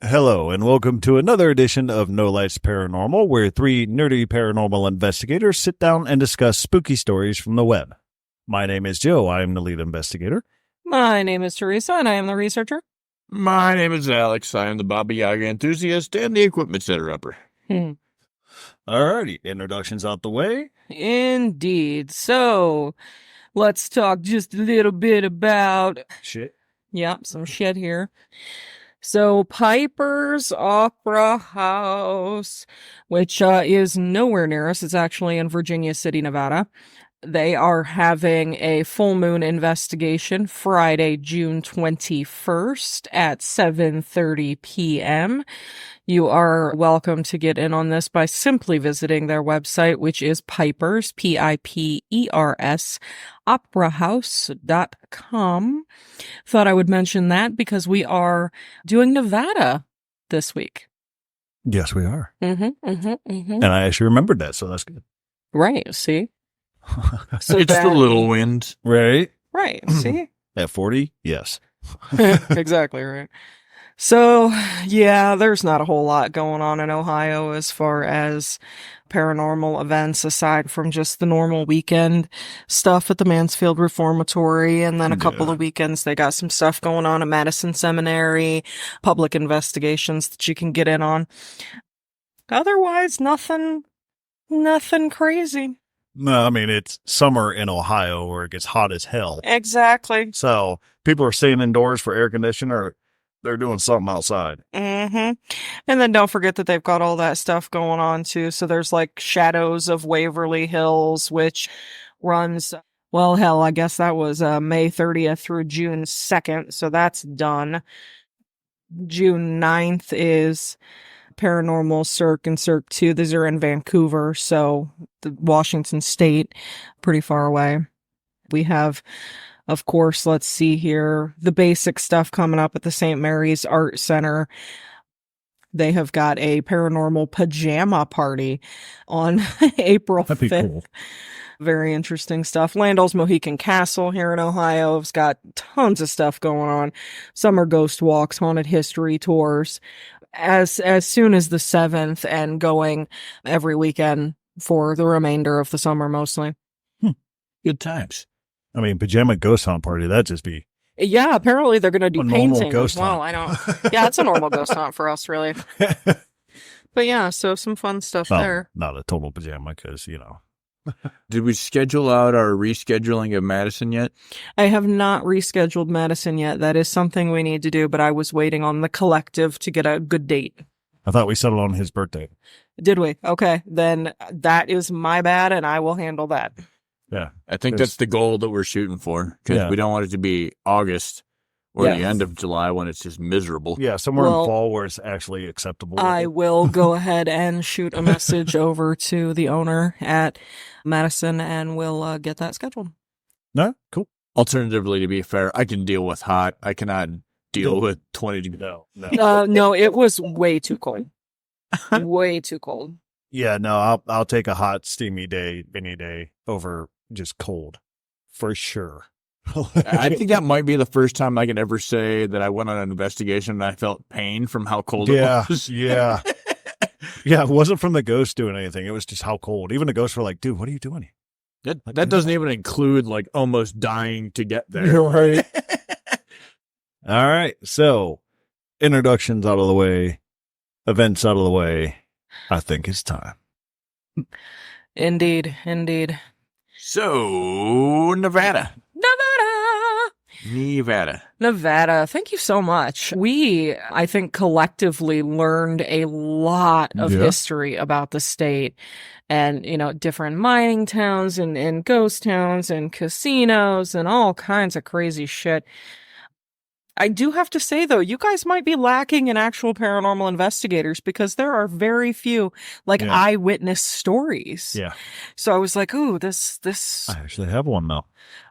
Hello, and welcome to another edition of No Lights Paranormal, where three nerdy paranormal investigators sit down and discuss spooky stories from the web. My name is Joe. I am the lead investigator. My name is Teresa, and I am the researcher. My name is Alex. I am the Baba Yaga enthusiast and the equipment setter-upper. Alrighty, introductions out the way. Indeed. So, let's talk just a little bit about... Shit. Yep, some shit here. So, Piper's Opera House, which is nowhere near us. It's actually in Virginia City, Nevada. They are having a full moon investigation Friday, June 21st at 7:30 p.m. You are welcome to get in on this by simply visiting their website, which is Pipers, P-I-P-E-R-S, operahouse.com. Thought I would mention that because we are doing Nevada this week. Yes, we are. And And I actually remembered that, so that's good. Right, see? So It's the little wind. Right? Right, see? At 40? Yes. Exactly right. So, yeah, there's not a whole lot going on in Ohio as far as paranormal events aside from just the normal weekend stuff at the Mansfield Reformatory, and then a couple of weekends they got some stuff going on at Madison Seminary, public investigations that you can get in on. Otherwise, nothing crazy. No, I mean, it's summer in Ohio where it gets hot as hell. Exactly. So people are staying indoors for air conditioner, or they're doing something outside. And then don't forget that they've got all that stuff going on too. So there's like Shadows of Waverly Hills, which runs, well, hell, I guess that was May 30th through June 2nd. So that's done. June 9th is Paranormal Cirque and Cirque 2. These are in Vancouver, so the Washington State, pretty far away. We have, of course, let's see here, the basic stuff coming up at the St. Mary's Art Center. They have got a paranormal pajama party on April 5th. That'd be cool. Very interesting stuff. Landell's Mohican Castle here in Ohio has got tons of stuff going on. Summer ghost walks, haunted history tours. As soon as the 7th and going every weekend for the remainder of the summer mostly. Good times. I mean, pajama ghost hunt party, that'd just be... Yeah, apparently they're going to do A normal painting ghost as well. hunt. I don't... Yeah, it's a normal ghost hunt for us, really. But yeah, so some fun stuff Well, there. not a total pajama, because, you know. Did we schedule out our rescheduling of Madison yet? I have not rescheduled Madison yet. That is something we need to do, but I was waiting on the collective to get a good date. I thought we settled on his birthday. Did we? Okay, then that is my bad, and I will handle that. Yeah. I think that's the goal that we're shooting for, because we don't want it to be August or the end of July when it's just miserable. Yeah, somewhere Well, in fall where it's actually acceptable. I will go ahead and shoot a message over to the owner at Madison, and we'll get that scheduled. No? Cool. Alternatively, to be fair, I can deal with hot. I cannot deal with 20 degrees. No. No, it was way too cold. Way too cold. Yeah, no, I'll take a hot, steamy day any day over just cold. For sure. I think that might be the first time I can ever say that I went on an investigation and I felt pain from how cold it was. Yeah. Yeah, it wasn't from the ghost doing anything. It was just how cold. Even the ghosts were like, dude, what are you doing? That doesn't even include like almost dying to get there. You're right. All right. So, introductions out of the way, events out of the way. I think it's time. Indeed, indeed. So, Nevada. Nevada, thank you so much. We, I think, collectively learned a lot of history about the state and, you know, different mining towns and ghost towns and casinos and all kinds of crazy shit. I do have to say, though, you guys might be lacking in actual paranormal investigators because there are very few, eyewitness stories. Yeah. So I was like, ooh, this... I actually have one, though.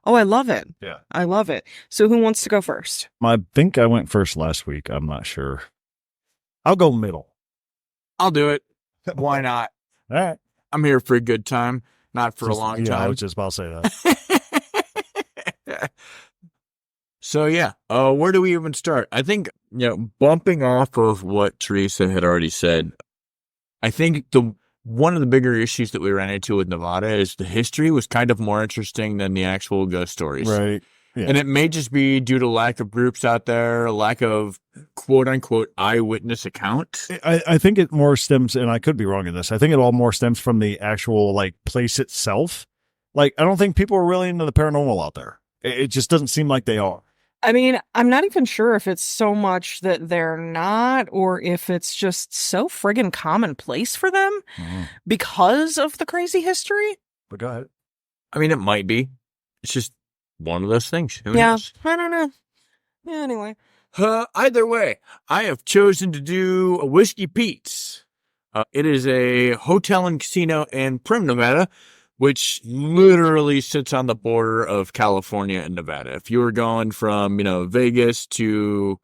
Oh, I love it. Yeah. I love it. So who wants to go first? I think I went first last week. I'm not sure. I'll go middle. I'll do it. Why not? All right. I'm here for a good time, not for a long time. I was just about to say that. So yeah, where do we even start? I think, bumping off of what Teresa had already said, I think one of the bigger issues that we ran into with Nevada is the history was kind of more interesting than the actual ghost stories. Right. Yeah. And it may just be due to lack of groups out there, lack of quote unquote eyewitness accounts. I think it more stems, and I could be wrong in this, I think it all more stems from the actual like place itself. Like, I don't think people are really into the paranormal out there. It just doesn't seem like they are. I mean, I'm not even sure if it's so much that they're not, or if it's just so friggin' commonplace for them because of the crazy history. But go ahead. I mean, it might be. It's just one of those things. Who knows? I don't know. Yeah, anyway. Either way, I have chosen to do a Whiskey Pete's. It is a hotel and casino in Prim, Nevada, which literally sits on the border of California and Nevada. If you were going from, Vegas to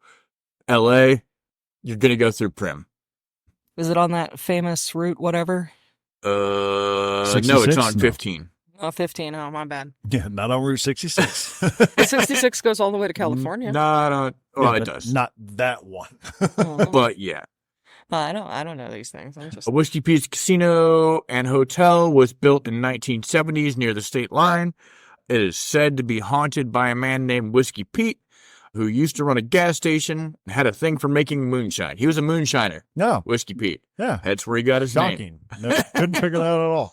LA, you're going to go through Prim. Is it on that famous route, whatever? No, it's on 15. Oh, 15. Oh, my bad. Yeah, not on Route 66. 66 goes all the way to California. It does. Not that one. But yeah. I don't know these things. I'm just... A Whiskey Pete's casino and hotel was built in 1970s near the state line. It is said to be haunted by a man named Whiskey Pete, who used to run a gas station and had a thing for making moonshine. He was a moonshiner. No. Whiskey Pete. Yeah. That's where he got his Shocking. No, couldn't figure that out at all.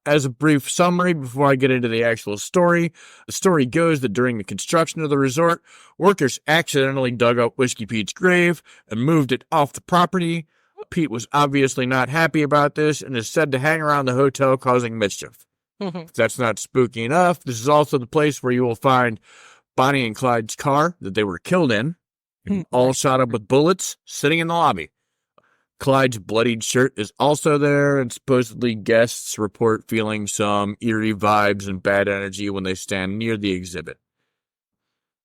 As a brief summary before I get into the actual story, the story goes that during the construction of the resort, workers accidentally dug up Whiskey Pete's grave and moved it off the property. Pete was obviously not happy about this and is said to hang around the hotel causing mischief. If that's not spooky enough, this is also the place where you will find Bonnie and Clyde's car that they were killed in, all shot up with bullets, sitting in the lobby. Clyde's bloodied shirt is also there, and supposedly guests report feeling some eerie vibes and bad energy when they stand near the exhibit.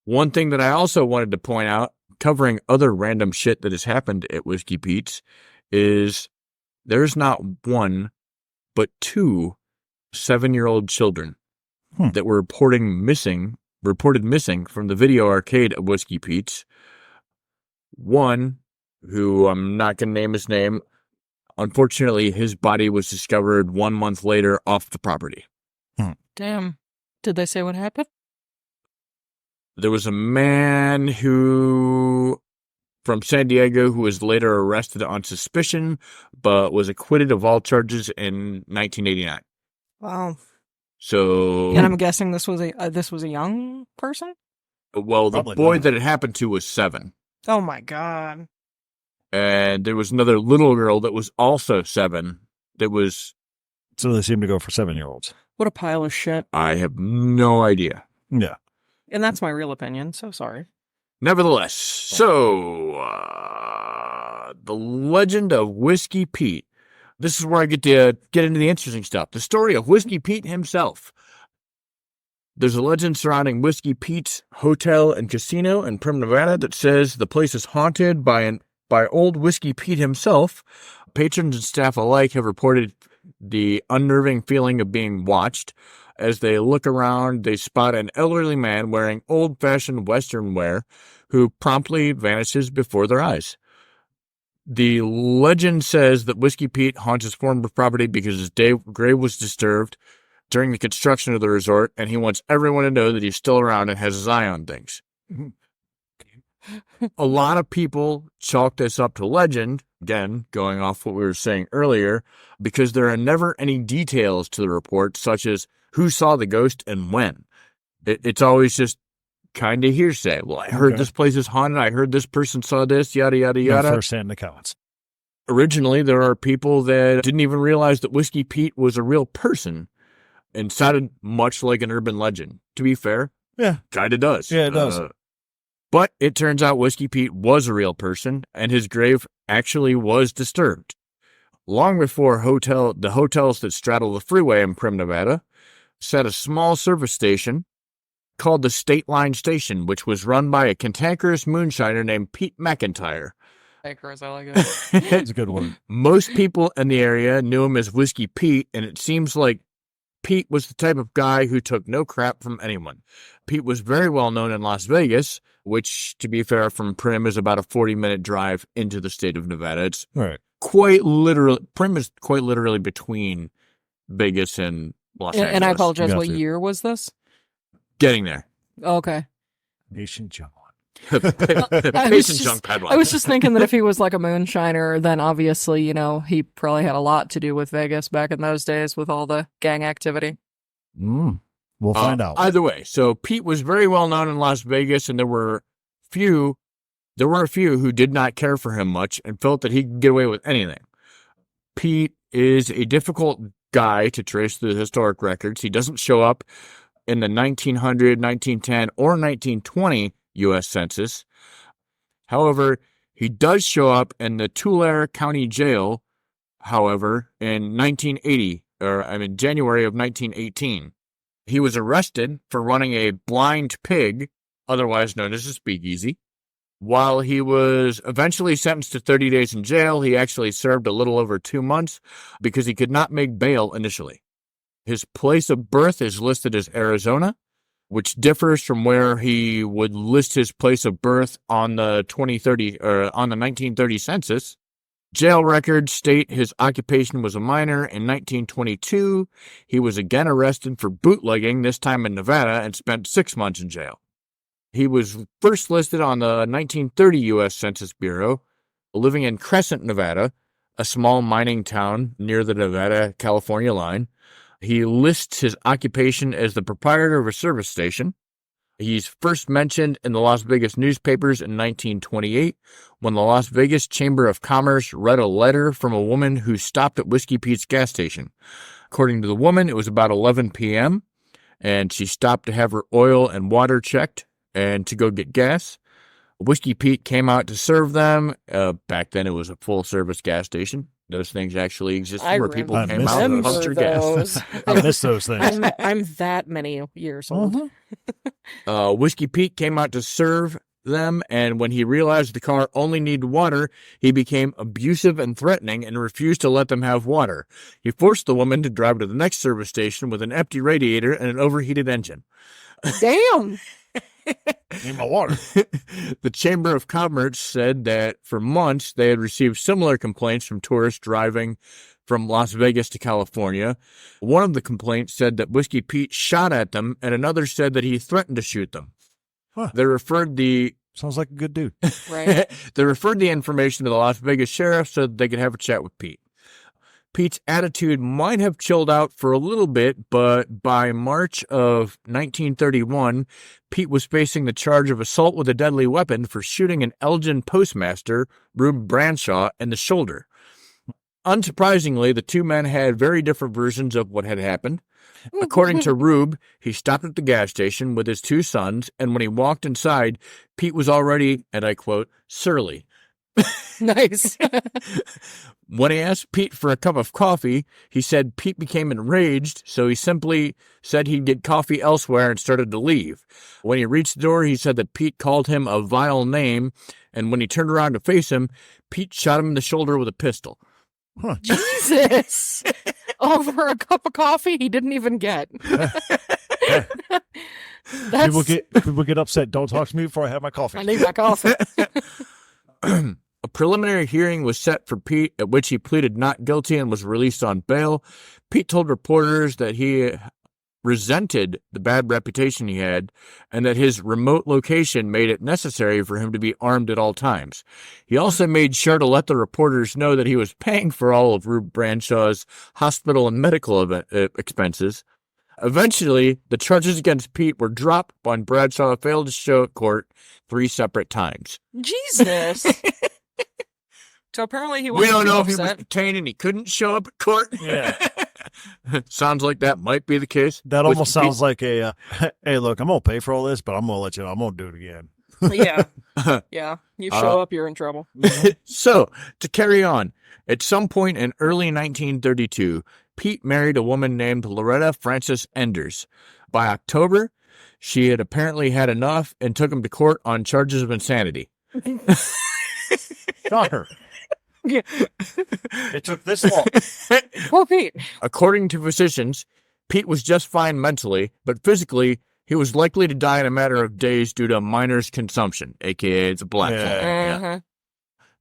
One thing that I also wanted to point out, covering other random shit that has happened at Whiskey Pete's, is there's not one, but 2 7-year-old children that were reported missing from the video arcade at Whiskey Pete's. One, who I'm not going to name his name, unfortunately, his body was discovered 1 month later off the property. Damn. Did they say what happened? There was a man from San Diego who was later arrested on suspicion, but was acquitted of all charges in 1989. Wow. So, and I'm guessing this was a young person? Well, the boy that it happened to was 7. Oh my God. And there was another little girl that was also 7. So they seem to go for 7-year-olds. What a pile of shit. I have no idea. Yeah. And that's my real opinion, so sorry. Nevertheless, so the legend of Whiskey Pete. This is where I get to get into the interesting stuff. The story of Whiskey Pete himself. There's a legend surrounding Whiskey Pete's hotel and casino in Prim, Nevada that says the place is haunted by old Whiskey Pete himself. Patrons and staff alike have reported the unnerving feeling of being watched. As they look around, they spot an elderly man wearing old-fashioned Western wear who promptly vanishes before their eyes. The legend says that Whiskey Pete haunts his former property because his grave was disturbed during the construction of the resort, and he wants everyone to know that he's still around and has his eye on things. A lot of people chalk this up to legend, again, going off what we were saying earlier, because there are never any details to the report, such as who saw the ghost and when. It's always just kind of hearsay. Well, I heard this place is haunted. I heard this person saw this, yada, yada, yada. First-hand accounts. Originally, there are people that didn't even realize that Whiskey Pete was a real person and sounded much like an urban legend. To be fair, yeah, kind of does. Yeah, it does. But it turns out Whiskey Pete was a real person, and his grave actually was disturbed. Long before the hotels that straddle the freeway in Prim, Nevada, set a small service station called the State Line Station, which was run by a cantankerous moonshiner named Pete McIntyre. Cantankerous, I like it. It's a good one. Most people in the area knew him as Whiskey Pete, and it seems like Pete was the type of guy who took no crap from anyone. Pete was very well known in Las Vegas, which, to be fair, from Prim is about a 40-minute drive into the state of Nevada. It's quite literally, Prim is quite literally between Vegas and Los Angeles. And I apologize, what Gotcha. year was this? Getting there. Okay. Nation John. Patient junk Padawan. I was just thinking that if he was like a moonshiner, then obviously, he probably had a lot to do with Vegas back in those days with all the gang activity. We'll find out. Either way, so Pete was very well known in Las Vegas, and there were a few who did not care for him much and felt that he could get away with anything. Pete is a difficult guy to trace through the historic records. He doesn't show up in the 1900, 1910, or 1920 U.S. Census. However, he does show up in the Tulare County Jail, however, in January of 1918. He was arrested for running a blind pig, otherwise known as a speakeasy. While he was eventually sentenced to 30 days in jail, he actually served a little over 2 months because he could not make bail initially. His place of birth is listed as Arizona, which differs from where he would list his place of birth on the 1930 census. Jail records state his occupation was a minor. In 1922, he was again arrested for bootlegging, this time in Nevada, and spent 6 months in jail. He was first listed on the 1930 U.S. Census Bureau, living in Crescent, Nevada, a small mining town near the Nevada-California line. He lists his occupation as the proprietor of a service station. He's first mentioned in the Las Vegas newspapers in 1928 when the Las Vegas Chamber of Commerce read a letter from a woman who stopped at Whiskey Pete's gas station. According to the woman, it was about 11 p.m., and she stopped to have her oil and water checked and to go get gas. Whiskey Pete came out to serve them. Back then, it was a full-service gas station. Those things actually existed where people came out and pumped your gas. I miss those things. I'm that many years old. Whiskey Pete came out to serve them, and when he realized the car only needed water, he became abusive and threatening and refused to let them have water. He forced the woman to drive to the next service station with an empty radiator and an overheated engine. Damn! Need my water. The Chamber of Commerce said that for months they had received similar complaints from tourists driving from Las Vegas to California. One of the complaints said that Whiskey Pete shot at them, and another said that he threatened to shoot them. Huh. They referred Sounds like a good dude. Right. They referred the information to the Las Vegas sheriff so that they could have a chat with Pete. Pete's attitude might have chilled out for a little bit, but by March of 1931, Pete was facing the charge of assault with a deadly weapon for shooting an Elgin postmaster, Rube Branshaw, in the shoulder. Unsurprisingly, the two men had very different versions of what had happened. According to Rube, he stopped at the gas station with his two sons, and when he walked inside, Pete was already, and I quote, surly. Nice. When he asked Pete for a cup of coffee, he said Pete became enraged, so he simply said he'd get coffee elsewhere and started to leave. When he reached the door, he said that Pete called him a vile name, and when he turned around to face him, Pete shot him in the shoulder with a pistol. Huh. Jesus! Over a cup of coffee he didn't even get. People get upset. Don't talk to me before I have my coffee. I need my coffee. A preliminary hearing was set for Pete, at which he pleaded not guilty and was released on bail. Pete told reporters that he resented the bad reputation he had and that his remote location made it necessary for him to be armed at all times. He also made sure to let the reporters know that he was paying for all of Rube Branshaw's hospital and medical expenses. Eventually, the charges against Pete were dropped when Bradshaw failed to show at court 3 separate times. Jesus! So apparently he was. We don't know if he was detained and he couldn't show up at court. Yeah. Sounds like that might be the case. That almost sounds like a, hey, look, I'm going to pay for all this, but I'm going to let you know I'm going to do it again. Yeah. Yeah. You show up, you're in trouble. So, to carry on, at some point in early 1932, Pete married a woman named Loretta Frances Enders. By October, she had apparently had enough and took him to court on charges of insanity. Shocker. Yeah. It took this long. Poor Pete. According to physicians, Pete was just fine mentally, but physically, he was likely to die in a matter of days due to miner's consumption, a.k.a. the black hole. Yeah.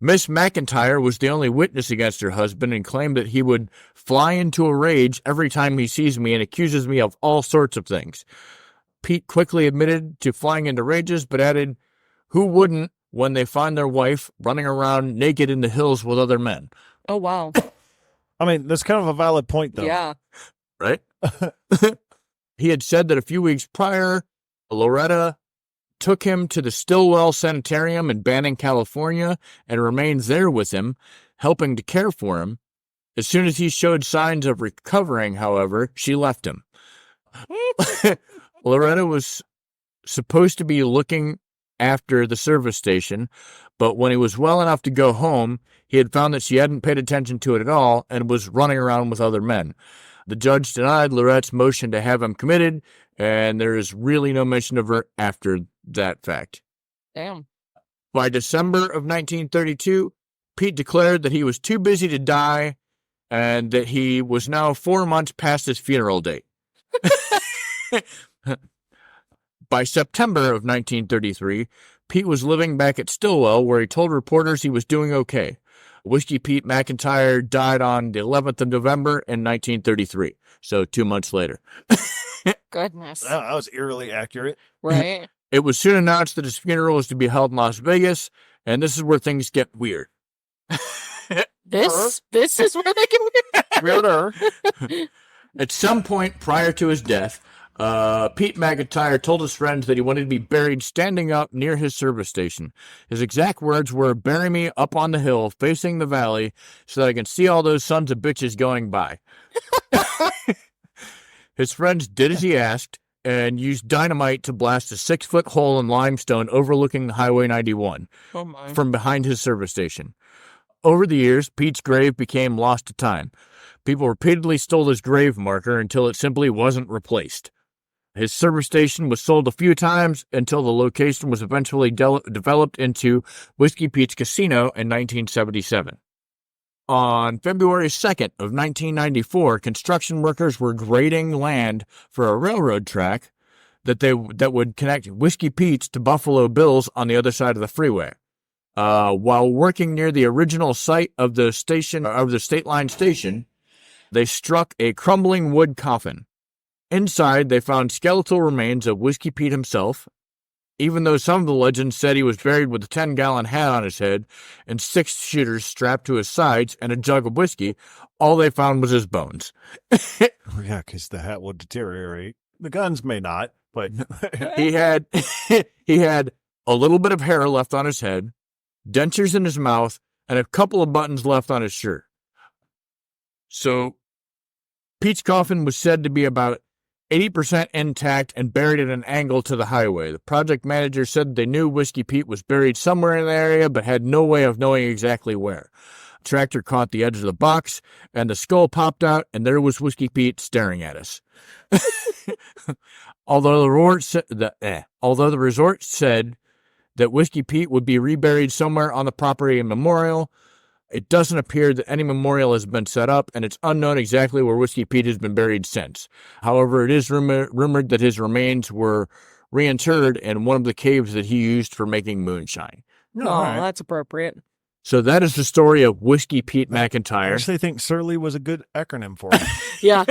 Miss McIntyre was the only witness against her husband and claimed that he would fly into a rage every time he sees me and accuses me of all sorts of things. Pete quickly admitted to flying into rages, but added, who wouldn't when they find their wife running around naked in the hills with other men? Oh, wow. I mean, that's kind of a valid point, though. Yeah. Right? He had said that a few weeks prior, Loretta took him to the Stillwell Sanitarium in Banning, California, and remained there with him, helping to care for him. As soon as he showed signs of recovering, however, she left him. Loretta was supposed to be looking after the service station, but when he was well enough to go home, he had found that she hadn't paid attention to it at all and was running around with other men. The judge denied Lorette's motion to have him committed, and there is really no mention of her after that fact. Damn. By December of 1932, Pete declared that he was too busy to die and that he was now 4 months past his funeral date. By September of 1933, Pete was living back at Stillwell, where he told reporters he was doing okay. Whiskey Pete McIntyre died on the 11th of November in 1933, so 2 months later. Goodness. That was eerily accurate. Right. It was soon announced that his funeral was to be held in Las Vegas, and this is where things get weird. This is where they get Weirder. At some point prior to his death, Pete McIntyre told his friends that he wanted to be buried standing up near his service station. His exact words were, bury me up on the hill facing the valley so that I can see all those sons of bitches going by. His friends did as he asked and used dynamite to blast a 6-foot hole in limestone overlooking Highway 91 from behind his service station. Over the years, Pete's grave became lost to time. People repeatedly stole his grave marker until it simply wasn't replaced. His service station was sold a few times until the location was eventually developed into Whiskey Pete's Casino in 1977. On February 2nd of 1994, construction workers were grading land for a railroad track that would connect Whiskey Pete's to Buffalo Bill's on the other side of the freeway. While working near the original site of the State Line station, they struck a crumbling wood coffin. Inside, they found skeletal remains of Whiskey Pete himself. Even though some of the legends said he was buried with a 10-gallon hat on his head and 6 shooters strapped to his sides and a jug of whiskey, all they found was his bones. Yeah, because the hat would deteriorate. The guns may not, but he had a little bit of hair left on his head, dentures in his mouth, and a couple of buttons left on his shirt. So, Pete's coffin was said to be about 80% intact and buried at an angle to the highway. The project manager said they knew Whiskey Pete was buried somewhere in the area, but had no way of knowing exactly where. A tractor caught the edge of the box, and the skull popped out, and there was Whiskey Pete staring at us. Although the resort said that Whiskey Pete would be reburied somewhere on the property in memorial, it doesn't appear that any memorial has been set up, and it's unknown exactly where Whiskey Pete has been buried since. However, it is rumored that his remains were reinterred in one of the caves that he used for making moonshine. Oh, that's appropriate. So that is the story of Whiskey Pete McIntyre. I actually think Surly was a good acronym for him. Yeah.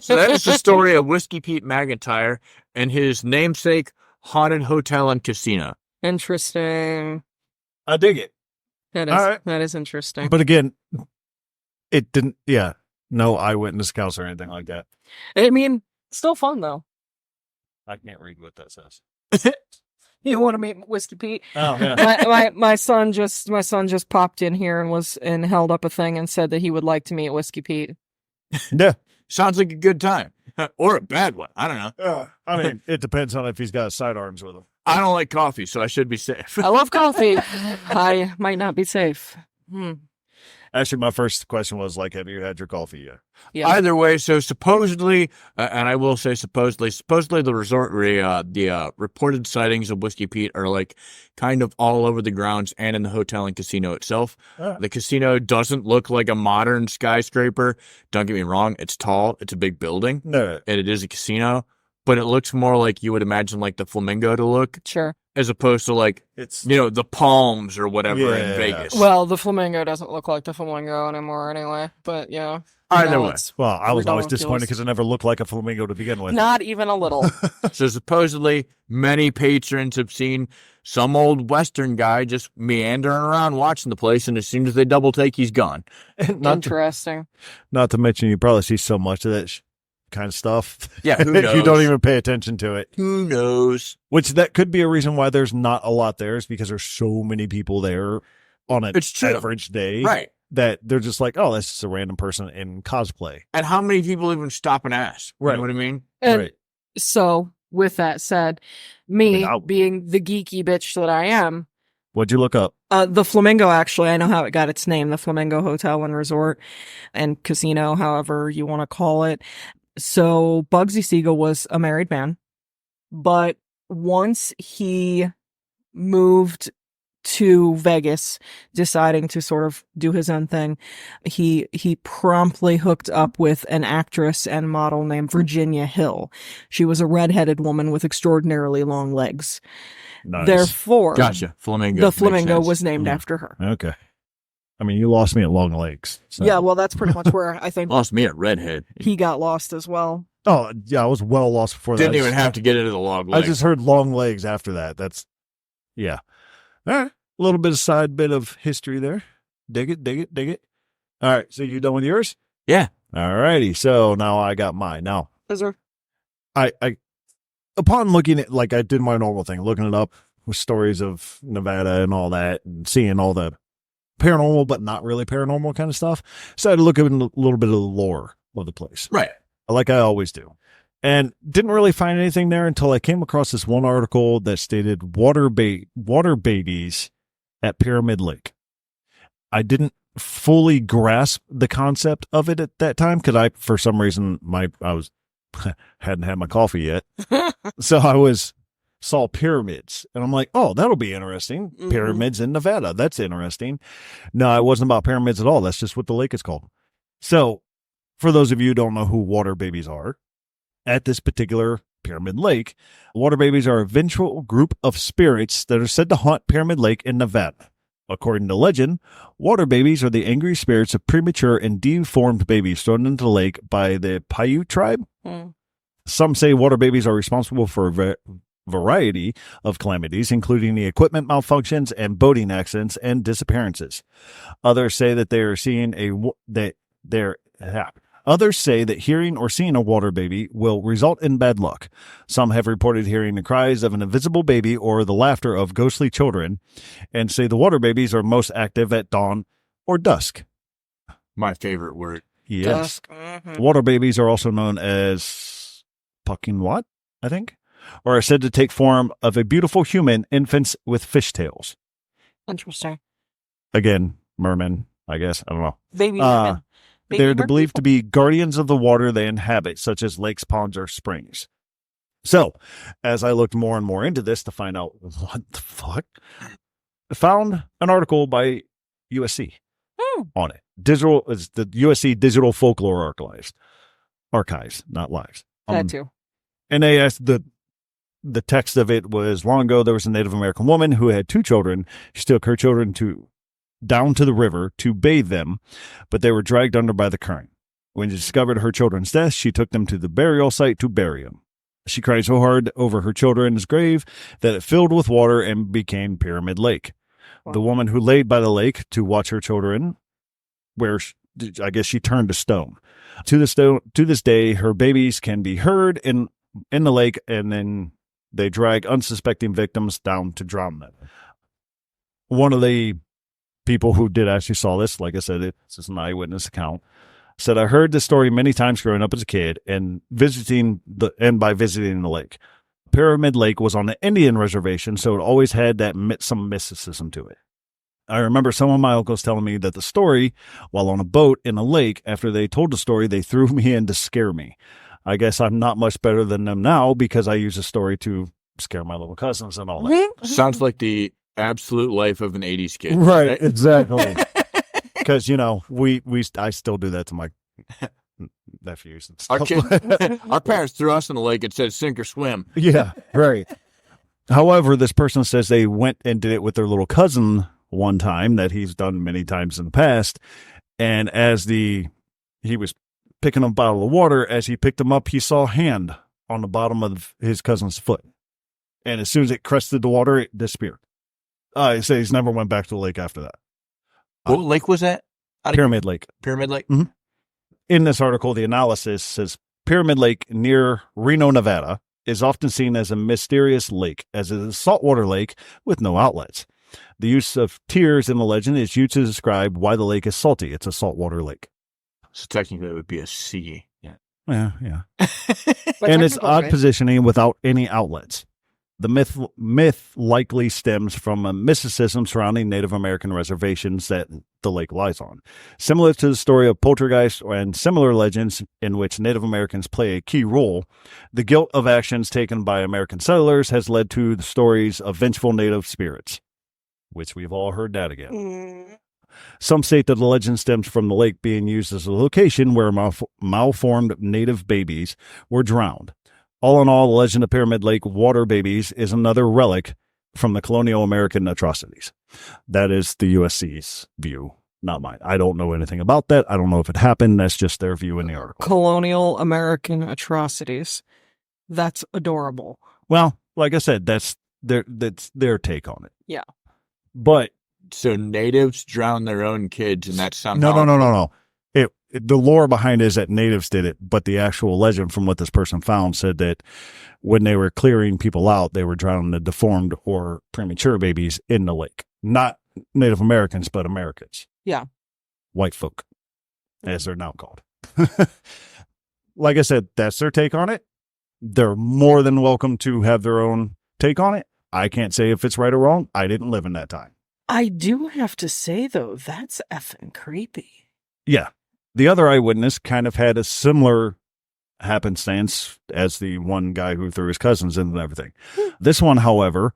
So that is the story of Whiskey Pete McIntyre and his namesake haunted hotel and casino. Interesting. I dig it. That is interesting. But again, it didn't, no eyewitness accounts or anything like that. I mean, still fun though. I can't read what that says. You want to meet Whiskey Pete? Oh, yeah. my son just popped in here and held up a thing and said that he would like to meet Whiskey Pete. Yeah. Sounds like a good time. Or a bad one. I don't know. I mean, it depends on if he's got sidearms with him. I don't like coffee, so I should be safe. I love coffee. I might not be safe. Actually, my first question was like, have you had your coffee yet? Yeah. Either way, so supposedly, and I will say supposedly the resort, the reported sightings of Whiskey Pete are like kind of all over the grounds and in the hotel and casino itself. The casino doesn't look like a modern skyscraper. Don't get me wrong. It's tall. It's a big building. No. And it is a casino, but it looks more like you would imagine like the Flamingo to look, Sure. as opposed to like, It's the Palms or whatever Yeah. in Vegas. Well, the Flamingo doesn't look like the Flamingo anymore anyway, but yeah. Either way. It's well, I was always Redonkulous. disappointed because it never looked like a flamingo to begin with. not even a little. So supposedly many patrons have seen some old Western guy just meandering around watching the place, and as soon as they double take, he's gone. not, to, Interesting. not to mention, you probably see so much of that kind of stuff. Yeah, who that you knows? don't even pay attention to it. Who knows? Which that could be a reason why there's not a lot there, is because there's so many people there on an It's true. average day. Right. That they're just like, oh, that's just a random person in cosplay. And how many people even stop and ask? You Right. know what I mean? And Right. so, with that said, me I mean, being the geeky bitch that I am, What'd you look up? the Flamingo, actually, I know how it got its name, the Flamingo Hotel and Resort and Casino, however you want to call it. So, Bugsy Siegel was a married man, but once he moved to Vegas, deciding to sort of do his own thing, he promptly hooked up with an actress and model named Virginia Hill. She was a redheaded woman with extraordinarily long legs. Nice. Therefore, Gotcha. Flamingo. the Makes Flamingo sense. was named Mm. after her. Okay. I mean, you lost me at long legs. So. Yeah, well, that's pretty much where I think Lost me at redhead. he got lost as well. Oh, yeah, I was well lost before that. Didn't even have to get into the log I leg. just heard long legs after that. That's, yeah. All right. A little bit of side bit of history there. Dig it, dig it, dig it. All right. So you done with yours? Yeah. All righty. So now I got mine. Now, Is there? I upon looking at, like I did my normal thing, looking it up with stories of Nevada and all that and seeing all the paranormal, but not really paranormal kind of stuff. So I had to look up a little bit of the lore of the place. Right. Like I always do. And didn't really find anything there until I came across this one article that stated water babies at Pyramid Lake. I didn't fully grasp the concept of it at that time because for some reason, hadn't had my coffee yet. So saw pyramids and I'm like, oh, that'll be interesting. Mhm. Pyramids in Nevada. That's interesting. No, it wasn't about pyramids at all. That's just what the lake is called. So for those of you who don't know who water babies are, at this particular Pyramid Lake, water babies are a vengeful group of spirits that are said to haunt Pyramid Lake in Nevada. According to legend, water babies are the angry spirits of premature and deformed babies thrown into the lake by the Paiute tribe. Mm. Some say water babies are responsible for a variety of calamities, including the equipment malfunctions and boating accidents and disappearances. Others say that Others say that hearing or seeing a water baby will result in bad luck. Some have reported hearing the cries of an invisible baby or the laughter of ghostly children, and say the water babies are most active at dawn or dusk. My favorite word. Yes. Dusk. Mhm. Water babies are also known as Puckinwat, I think, or are said to take form of a beautiful human infants with fishtails. Interesting. Again, mermen, I guess. I don't know. Baby Uh, women. Baby They're mer- believed to be guardians of the water they inhabit, such as lakes, ponds, or springs. So, as I looked more and more into this to find out what the fuck, I found an article by USC on it. It's the USC Digital Folklore Archives, not lives. That too. And they asked the text of it was, long ago there was a Native American woman who had 2 children. She took her children down to the river to bathe them, but they were dragged under by the current. When she discovered her children's death, she took them to the burial site to bury them. She cried so hard over her children's grave that it filled with water and became Pyramid Lake. Wow. The woman who laid by the lake to watch her children, I guess she turned to stone. To this day, her babies can be heard in the lake, and then they drag unsuspecting victims down to drown them. One of the people who did actually saw this, like I said, it's just an eyewitness account, said, I heard this story many times growing up as a kid and by visiting the lake. Pyramid Lake was on the Indian reservation, so it always had some mysticism to it. I remember some of my uncles telling me that the story, while on a boat in a lake, after they told the story, they threw me in to scare me. I guess I'm not much better than them now because I use a story to scare my little cousins and all that. Sounds like the absolute life of an 80s kid. Right, exactly. Because, I still do that to my nephews and stuff. Our parents threw us in the lake and said, sink or swim. Yeah, right. However, this person says they went and did it with their little cousin one time that he's done many times in the past. And as he was picking up a bottle of water, as he picked him up, he saw a hand on the bottom of his cousin's foot. And as soon as it crested the water, it disappeared. He says he's never went back to the lake after that. What lake was that? Pyramid Lake. Pyramid Lake? Mm-hmm. In this article, the analysis says Pyramid Lake near Reno, Nevada, is often seen as a mysterious lake, as it is a saltwater lake with no outlets. The use of tears in the legend is used to describe why the lake is salty. It's a saltwater lake. So technically it would be a sea. Yeah. Yeah. And its odd positioning without any outlets. The myth likely stems from a mysticism surrounding Native American reservations that the lake lies on. Similar to the story of poltergeist and similar legends in which Native Americans play a key role, the guilt of actions taken by American settlers has led to the stories of vengeful Native spirits, which we've all heard that again. Some state that the legend stems from the lake being used as a location where malformed Native babies were drowned. All in all, the legend of Pyramid Lake water babies is another relic from the colonial American atrocities. That is the USC's view, not mine. I don't know anything about that. I don't know if it happened. That's just their view in the article. Colonial American atrocities. That's adorable. Well, like I said, that's their take on it. Yeah. But so natives drown their own kids, and that's somehow no. The lore behind it is that natives did it, but the actual legend from what this person found said that when they were clearing people out, they were drowning the deformed or premature babies in the lake. Not Native Americans, but Americans. Yeah. White folk, as they're now called. Like I said, that's their take on it. They're more than welcome to have their own take on it. I can't say if it's right or wrong. I didn't live in that time. I do have to say, though, that's effing creepy. Yeah. The other eyewitness kind of had a similar happenstance as the one guy who threw his cousins in and everything. This one, however,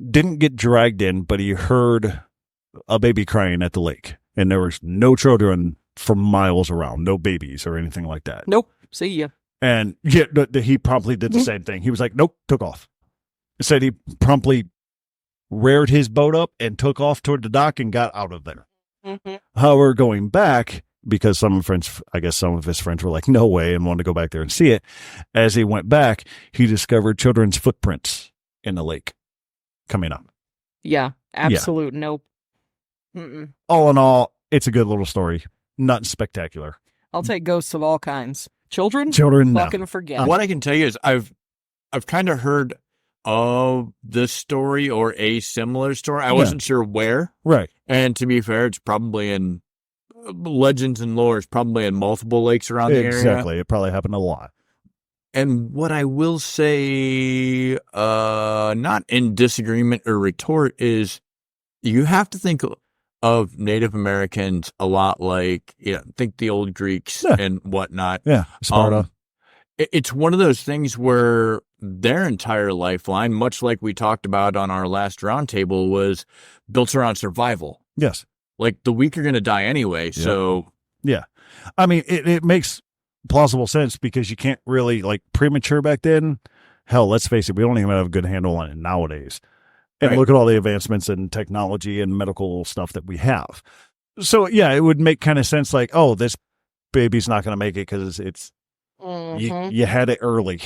didn't get dragged in, but he heard a baby crying at the lake. And there was no children for miles around, no babies or anything like that. Nope. See ya. And yeah, he promptly did the same thing. He was like, nope, took off. He said he promptly reared his boat up and took off toward the dock and got out of there. Mm-hmm. However, going back, because some of his friends were like, no way, and wanted to go back there and see it. As he went back, he discovered children's footprints in the lake coming up. Yeah, absolute nope. Mm-mm. All in all, it's a good little story. Nothing spectacular. I'll take ghosts of all kinds. Children, fucking no. forget. What I can tell you is I've kind of heard of this story or a similar story. I wasn't sure where. Right. And to be fair, it's probably in legends and lore is probably in multiple lakes around the area. Exactly. It probably happened a lot. And what I will say, not in disagreement or retort, is you have to think of Native Americans a lot like, think the old Greeks and whatnot. Yeah, Sparta. It's one of those things where their entire lifeline, much like we talked about on our last roundtable, was built around survival. Yes. Like, the weak are going to die anyway, so... Yeah. I mean, it makes plausible sense because you can't really, like, premature back then. Hell, let's face it, we don't even have a good handle on it nowadays. And look at all the advancements in technology and medical stuff that we have. So, yeah, it would make kind of sense like, oh, this baby's not going to make it because it's you had it early.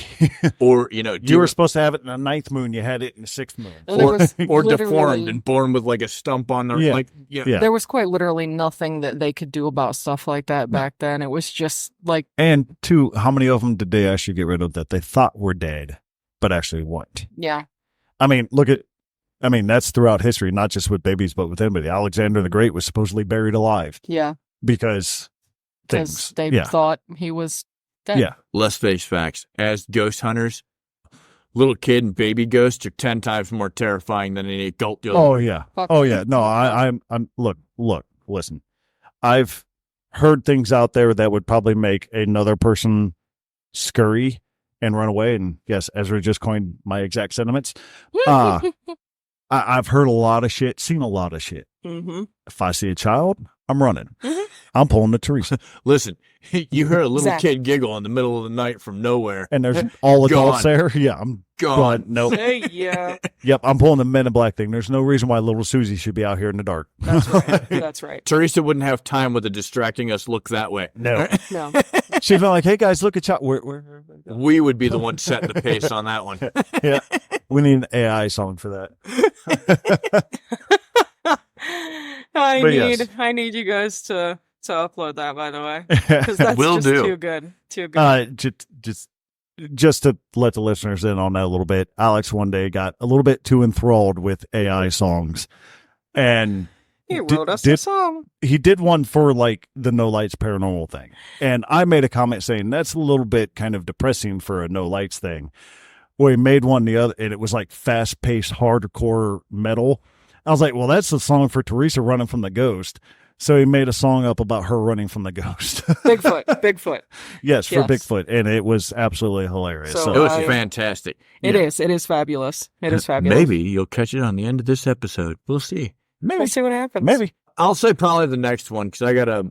Or, you were supposed to have it in the 9th moon. You had it in the 6th moon. Or deformed and born with like a stump on their There was quite literally nothing that they could do about stuff like that back then. It was just like... And two, how many of them did they actually get rid of that they thought were dead, but actually weren't? Yeah. I mean, that's throughout history, not just with babies, but with anybody. Alexander the Great was supposedly buried alive. Yeah. Because they thought he was dead. Yeah. Let's face facts. As ghost hunters, little kid and baby ghosts are 10 times more terrifying than any adult ghost. Oh yeah. Fuck. Oh yeah. No, I'm look, listen. I've heard things out there that would probably make another person scurry and run away. And yes, Ezra just coined my exact sentiments. I've heard a lot of shit, seen a lot of shit. Mm-hmm. If I see a child, I'm running. Mm-hmm. I'm pulling the Teresa. Listen, you heard a little Zach. kid giggle in the middle of the night from nowhere. And there's all adults Gone. there. Yeah, I'm Gone. Nope. Hey, yeah. Yep, I'm pulling the Men in Black thing. There's no reason why little Susie should be out here in the dark. That's right. That's right. Teresa wouldn't have time with the distracting us look that way. No. No. She'd be like, hey guys, look at child. Where We would be the ones setting the pace on that one. Yeah. We need an AI song for that. I need you guys to upload that, by the way, because that's Will just do. too good. Too good. Just to let the listeners in on that a little bit, Alex one day got a little bit too enthralled with AI songs, and He wrote us a song. he did one for like the No Lights Paranormal thing, and I made a comment saying that's a little bit kind of depressing for a No Lights thing. Well, he made one the other, and it was like fast paced hardcore metal. I was like, well, that's the song for Teresa running from the ghost. So he made a song up about her running from the ghost. Bigfoot. Yes, for Yes. Bigfoot, and it was absolutely hilarious. So, It was fantastic. It is fabulous. It is fabulous. Maybe you'll catch it on the end of this episode. We'll see. We'll see what happens. Maybe. I'll say probably the next one because I got to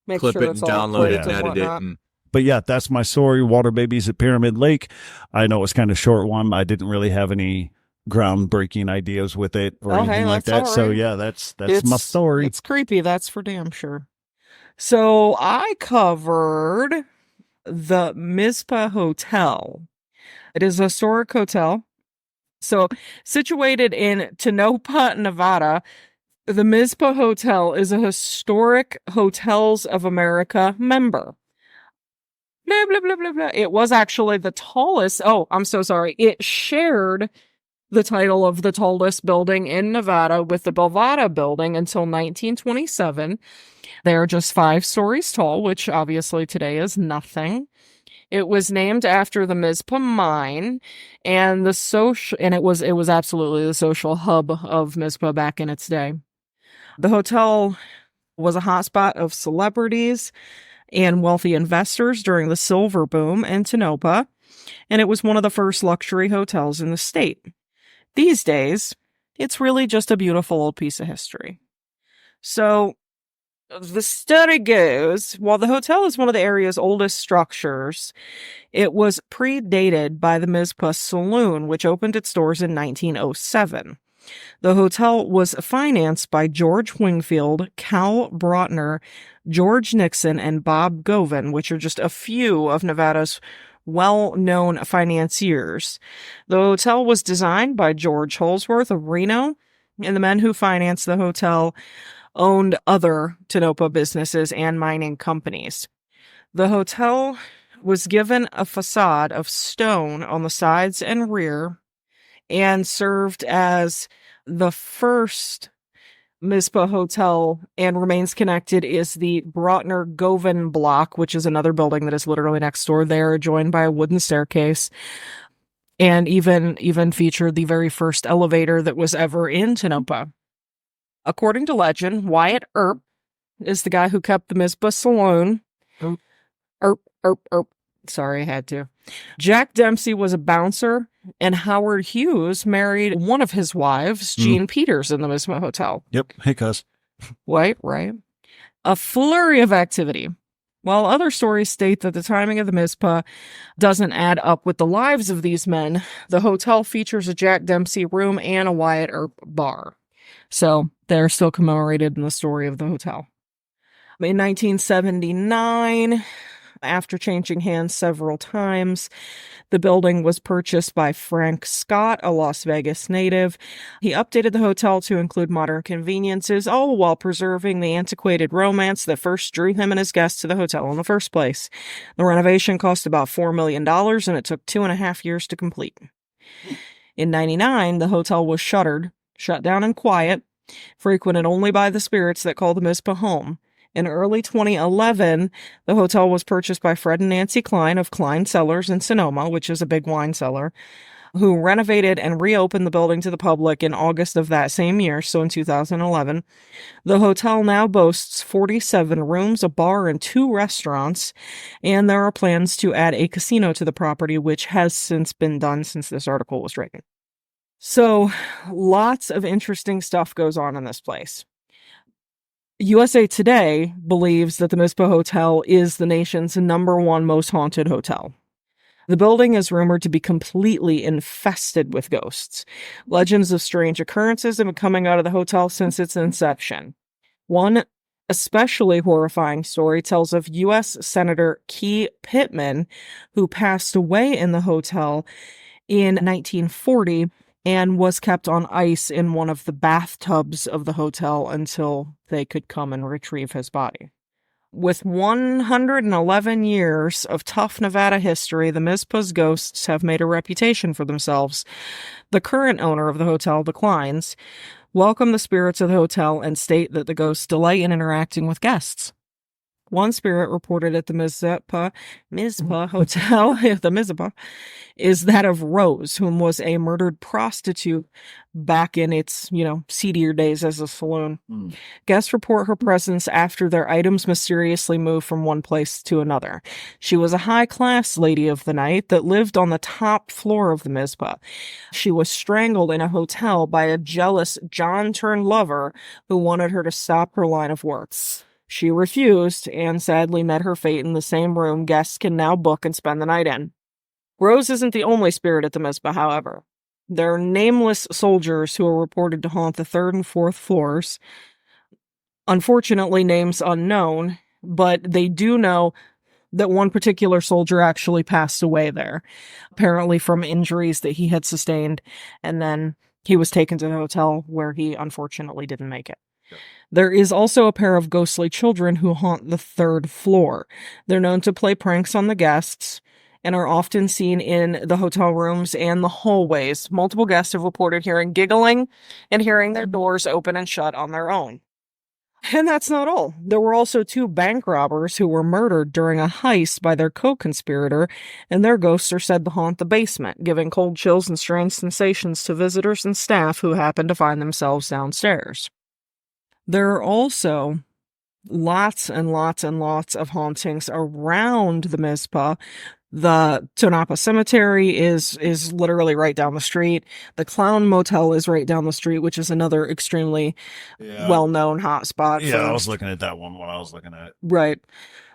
Make clip sure it and it's all download it clipped and edit it. whatnot. And But yeah, that's my story. Water babies at Pyramid Lake. I know it's kind of a short one. I didn't really have any groundbreaking ideas with it or anything like that. that's all So right. yeah, that's my story. It's creepy, that's for damn sure. So I covered the Mizpah Hotel. It is a historic hotel. So situated in Tonopah, Nevada, the Mizpah Hotel is a historic Hotels of America member. Blah, blah, blah, blah, blah. It was actually the tallest. Oh, I'm so sorry. It shared the title of the tallest building in Nevada with the Bovada building until 1927. They're just 5 stories tall, which obviously today is nothing. It was named after the Mizpah mine and it was absolutely the social hub of Mizpah back in its day. The hotel was a hotspot of celebrities and wealthy investors during the silver boom in Tonopah, and it was one of the first luxury hotels in the state. These days, it's really just a beautiful old piece of history. So, the story goes, while the hotel is one of the area's oldest structures, it was predated by the Mizpah Saloon, which opened its doors in 1907. The hotel was financed by George Wingfield, Cal Brotner, George Nixon, and Bob Govan, which are just a few of Nevada's well-known financiers. The hotel was designed by George Holsworth of Reno, and the men who financed the hotel owned other Tonopah businesses and mining companies. The hotel was given a facade of stone on the sides and rear and served as the first Mizpah Hotel and remains connected is the Brotner Govan block, which is another building that is literally next door there, joined by a wooden staircase, and even featured the very first elevator that was ever in Tonopah. According to legend, Wyatt Earp is the guy who kept the Mizpah Saloon. Earp. Sorry, I had to. Jack Dempsey was a bouncer, and Howard Hughes married one of his wives, Jean Peters, in the Mizpah Hotel. Yep. Hey, cuz. Right. A flurry of activity. While other stories state that the timing of the Mizpah doesn't add up with the lives of these men, the hotel features a Jack Dempsey room and a Wyatt Earp bar. So they're still commemorated in the story of the hotel. In 1979, after changing hands several times, the building was purchased by Frank Scott, a Las Vegas native. He updated the hotel to include modern conveniences, all while preserving the antiquated romance that first drew him and his guests to the hotel in the first place. The renovation cost about $4 million, and it took 2.5 years to complete. In 1999, the hotel was shut down and quiet, frequented only by the spirits that call the Mizpah home. In early 2011, the hotel was purchased by Fred and Nancy Klein of Klein Cellars in Sonoma, which is a big wine cellar, who renovated and reopened the building to the public in August of that same year, so in 2011. The hotel now boasts 47 rooms, a bar, and 2 restaurants, and there are plans to add a casino to the property, which has since been done since this article was written. So, lots of interesting stuff goes on in this place. USA Today believes that the Mizpah Hotel is the nation's #1 most haunted hotel. The building is rumored to be completely infested with ghosts. Legends of strange occurrences have been coming out of the hotel since its inception. One especially horrifying story tells of U.S. Senator Key Pittman, who passed away in the hotel in 1940 and was kept on ice in one of the bathtubs of the hotel until they could come and retrieve his body. With 111 years of tough Nevada history, the Mizpah's ghosts have made a reputation for themselves. The current owner of the hotel declines, welcome the spirits of the hotel, and state that the ghosts delight in interacting with guests. One spirit reported at the Mizpah Hotel, the Mizpah, is that of Rose, whom was a murdered prostitute back in its, seedier days as a saloon. Guests report her presence after their items mysteriously move from one place to another. She was a high-class lady of the night that lived on the top floor of the Mizpah. She was strangled in a hotel by a jealous John-turned lover who wanted her to stop her line of work. She refused and sadly met her fate in the same room guests can now book and spend the night in. Rose isn't the only spirit at the Mizpah, however. There are nameless soldiers who are reported to haunt the 3rd and 4th floors. Unfortunately, names unknown, but they do know that one particular soldier actually passed away there, apparently from injuries that he had sustained, and then he was taken to the hotel where he unfortunately didn't make it. There is also a pair of ghostly children who haunt the 3rd floor. They're known to play pranks on the guests and are often seen in the hotel rooms and the hallways. Multiple guests have reported hearing giggling and hearing their doors open and shut on their own. And that's not all. There were also 2 bank robbers who were murdered during a heist by their co-conspirator, and their ghosts are said to haunt the basement, giving cold chills and strange sensations to visitors and staff who happen to find themselves downstairs. There are also lots and lots and lots of hauntings around the Mizpah. The Tonopah Cemetery is literally right down the street. The Clown Motel is right down the street, which is another extremely well-known hotspot. Yeah, I was looking at that one when I was looking at it. Right.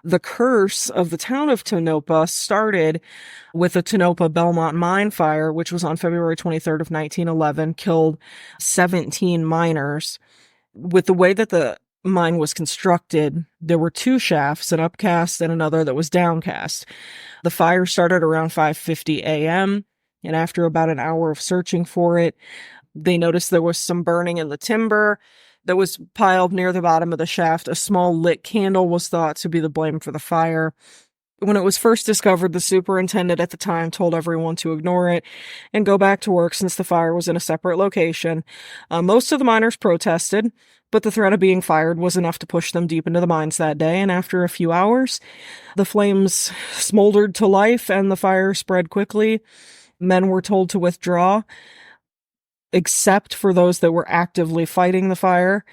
The curse of the town of Tonopah started with the Tonopah Belmont mine fire, which was on February 23rd of 1911, killed 17 miners. With the way that the mine was constructed, there were 2 shafts, an upcast and another that was downcast. The fire started around 5:50 a.m., and after about an hour of searching for it, they noticed there was some burning in the timber that was piled near the bottom of the shaft. A small lit candle was thought to be the blame for the fire. When it was first discovered, the superintendent at the time told everyone to ignore it and go back to work since the fire was in a separate location. Most of the miners protested, but the threat of being fired was enough to push them deep into the mines that day, and after a few hours, the flames smoldered to life and the fire spread quickly. Men were told to withdraw, except for those that were actively fighting the fire.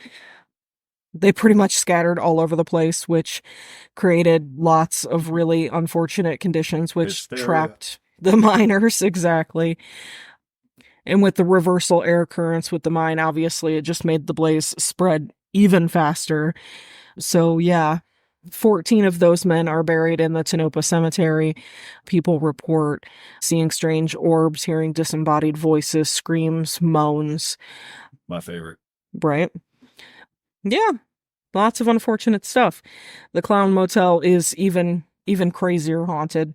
They pretty much scattered all over the place, which created lots of really unfortunate conditions, which trapped the miners. Exactly. And with the reversal air currents with the mine, obviously, it just made the blaze spread even faster. So, yeah, 14 of those men are buried in the Tonopah Cemetery. People report seeing strange orbs, hearing disembodied voices, screams, moans. My favorite. Right? Yeah, lots of unfortunate stuff. The Clown Motel is even crazier haunted.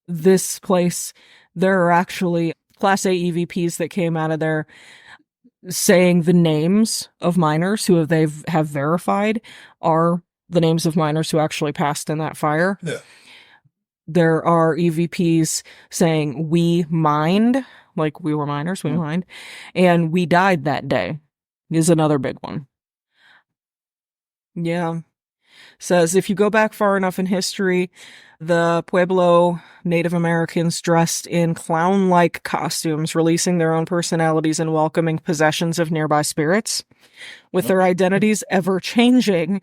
This place, there are actually Class A EVPs that came out of there saying the names of miners who they have verified are the names of miners who actually passed in that fire. Yeah. There are EVPs saying we mined, like we were miners, we mined, and we died that day is another big one. Yeah. Says if you go back far enough in history, the Pueblo Native Americans dressed in clown-like costumes, releasing their own personalities and welcoming possessions of nearby spirits. With their identities ever changing,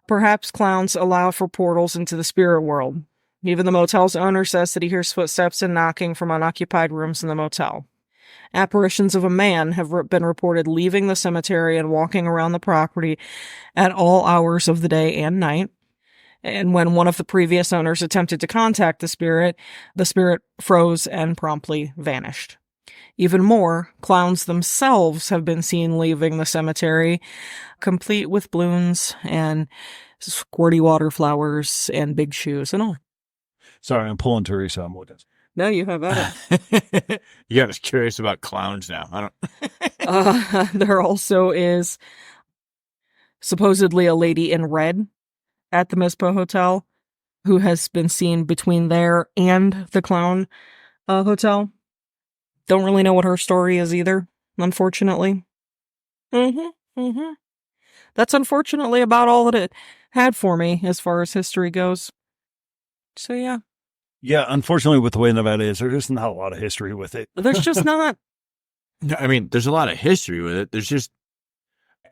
perhaps clowns allow for portals into the spirit world. Even the motel's owner says that he hears footsteps and knocking from unoccupied rooms in the motel. Apparitions of a man have been reported leaving the cemetery and walking around the property at all hours of the day and night. And when one of the previous owners attempted to contact the spirit froze and promptly vanished. Even more, clowns themselves have been seen leaving the cemetery, complete with balloons and squirty water flowers and big shoes and all. Sorry, I'm pulling Teresa. I'm looking. No, you have at it. You got us curious about clowns now. I don't. There also is supposedly a lady in red at the Mizpah Hotel who has been seen between there and the clown hotel. Don't really know what her story is either, unfortunately. That's unfortunately about all that it had for me as far as history goes. So yeah. Yeah, unfortunately, with the way Nevada is, there's just not a lot of history with it. There's just not. I mean, there's a lot of history with it. There's just,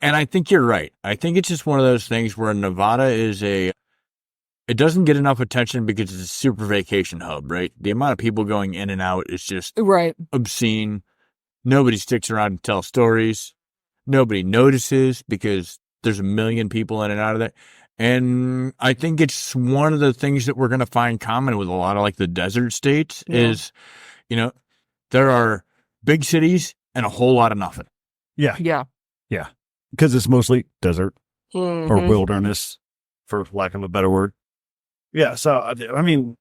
and I think you're right. I think it's just one of those things where Nevada it doesn't get enough attention because it's a super vacation hub, right? The amount of people going in and out is just right. Obscene. Nobody sticks around to tell stories. Nobody notices because there's a million people in and out of there. And I think it's one of the things that we're going to find common with a lot of like the desert states is, there are big cities and a whole lot of nothing. Yeah. Yeah. Yeah. Because it's mostly desert Mm-hmm. or wilderness, for lack of a better word. Yeah. So, I mean,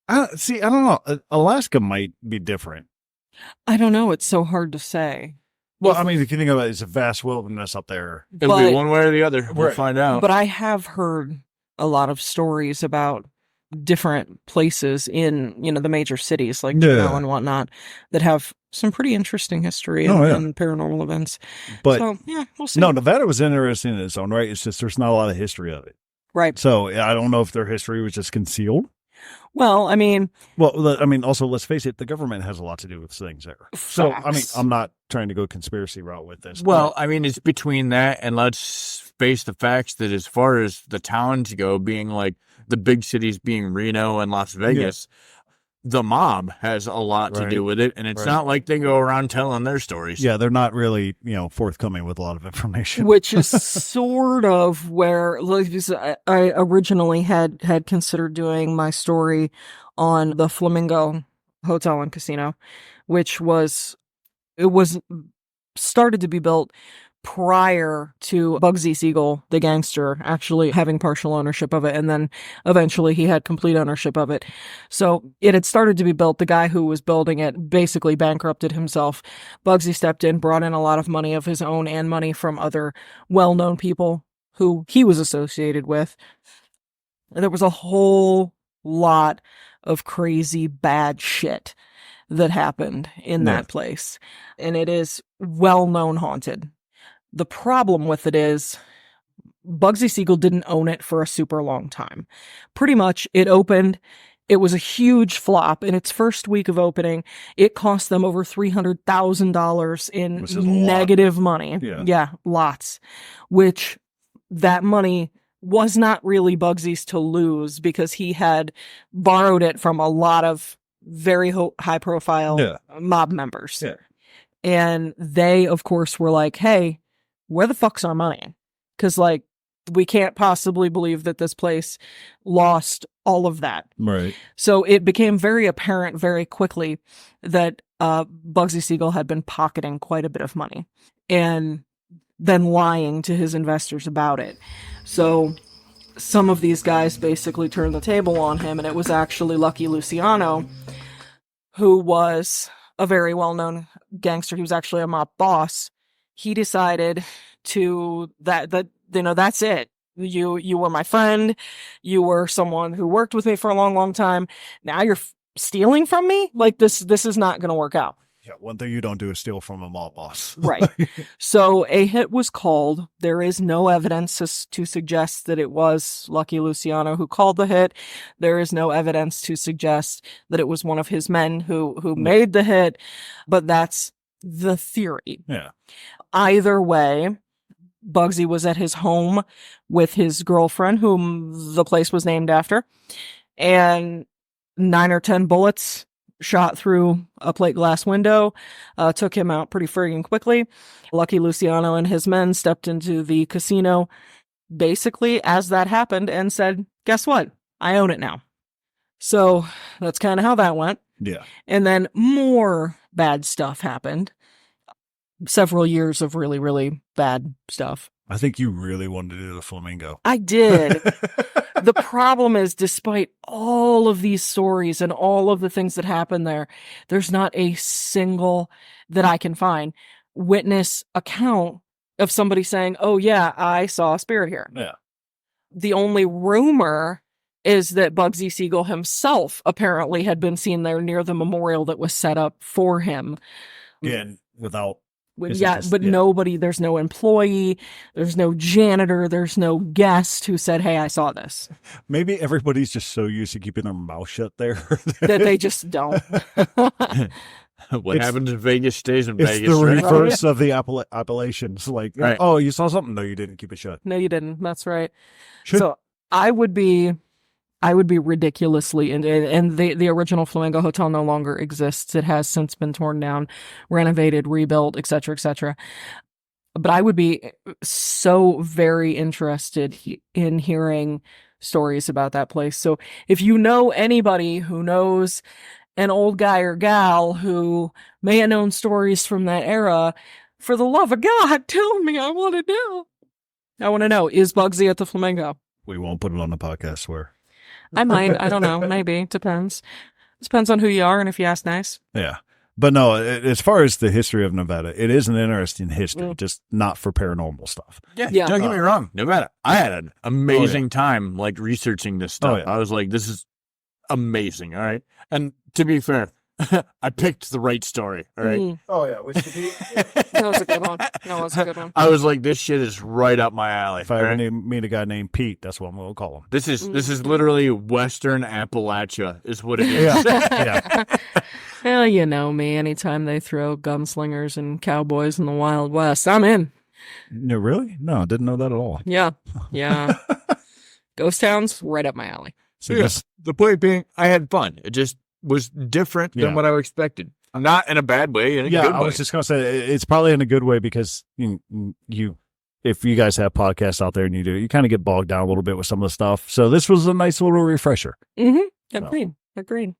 I don't know. Alaska might be different. I don't know. It's so hard to say. Well, I mean, if you think about it, it's a vast wilderness up there. It'll be one way or the other. We'll find out. But I have heard a lot of stories about different places in, the major cities like Juneau and whatnot that have some pretty interesting history and paranormal events. But so, yeah, we'll see. No, Nevada was interesting in its own right. It's just there's not a lot of history of it. Right. So I don't know if their history was just concealed. Well, I mean, also, let's face it, the government has a lot to do with things there. Facts. So, I mean, I'm not trying to go conspiracy route with this. Well, I mean, it's between that and let's face the facts that as far as the towns go, being like the big cities being Reno and Las Vegas, the mob has a lot to do with it. And it's not like they go around telling their stories. Yeah, they're not really, forthcoming with a lot of information. Which is sort of where I originally had considered doing my story on the Flamingo Hotel and Casino, which was started to be built prior to Bugsy Siegel, the gangster, actually having partial ownership of it. And then eventually he had complete ownership of it. So it had started to be built. The guy who was building it basically bankrupted himself. Bugsy stepped in, brought in a lot of money of his own and money from other well-known people who he was associated with. And there was a whole lot of crazy bad shit that happened in that place. And it is well-known haunted. The problem with it is Bugsy Siegel didn't own it for a super long time. Pretty much it opened. It was a huge flop. In its first week of opening, it cost them over $300,000 in negative money. Yeah, lots. Which that money was not really Bugsy's to lose because he had borrowed it from a lot of very high profile mob members. Yeah. And they, of course, were like, hey, where the fuck's our money? Because, we can't possibly believe that this place lost all of that. Right. So it became very apparent very quickly that Bugsy Siegel had been pocketing quite a bit of money and then lying to his investors about it. So some of these guys basically turned the table on him, and it was actually Lucky Luciano, who was a very well-known gangster. He was actually a mob boss. He decided that's it. You were my friend. You were someone who worked with me for a long, long time. Now you're stealing from me? This is not going to work out. Yeah, one thing you don't do is steal from a mall boss. Right. So a hit was called. There is no evidence to suggest that it was Lucky Luciano who called the hit. There is no evidence to suggest that it was one of his men who made the hit, but that's the theory. Yeah. Either way, Bugsy was at his home with his girlfriend, whom the place was named after, and 9 or 10 bullets shot through a plate glass window, took him out pretty friggin' quickly. Lucky Luciano and his men stepped into the casino basically as that happened and said, guess what? I own it now. So that's kind of how that went. Yeah. And then more bad stuff happened. Several years of really, really bad stuff. I think you really wanted to do the flamingo. I did. The problem is, despite all of these stories and all of the things that happen there, there's not a single that I can find witness account of somebody saying, oh yeah, I saw a spirit here. Yeah. The only rumor is that Bugsy Siegel himself apparently had been seen there near the memorial that was set up for him. Again, without... Nobody, there's no employee, there's no janitor, there's no guest who said, hey, I saw this. Maybe everybody's just so used to keeping their mouth shut there that they just don't. What happens in Vegas stays in Vegas. It's the right? reverse of the appellations. Like, right. Oh, you saw something? No, you didn't. Keep it shut. No, you didn't. That's right. So I would be ridiculously, and the original Flamingo Hotel no longer exists. It has since been torn down, renovated, rebuilt, etc., etc. But I would be so very interested in hearing stories about that place. So if you know anybody who knows an old guy or gal who may have known stories from that era, for the love of God, tell me. I want to know. I want to know, is Bugsy at the Flamingo? We won't put it on the podcast, swear. I might. I don't know. Maybe. Depends. Depends on who you are and if you ask nice. Yeah. But no, as far as the history of Nevada, it is an interesting history, just not for paranormal stuff. Yeah. Don't get me wrong. Nevada, I had an amazing time like researching this stuff. I was like, this is amazing. All right. And to be fair, I picked the right story. All right. Oh, yeah. Whiskey That was a good one. That was a good one. I was like, this shit is right up my alley. If I ever meet a guy named Pete, that's what I'm going to call him. This is literally Western Appalachia is what it is. Yeah. Well, you know me. Anytime they throw gunslingers and cowboys in the Wild West, I'm in. No, really? No, I didn't know that at all. Yeah. Yeah. Ghost towns, right up my alley. So yes. The point being, I had fun. It just was different than what I expected. Not in a bad way, in a good way. I was just going to say, it's probably in a good way because you if you guys have podcasts out there and you kind of get bogged down a little bit with some of the stuff. So this was a nice little refresher. Mm-hmm. Agreed.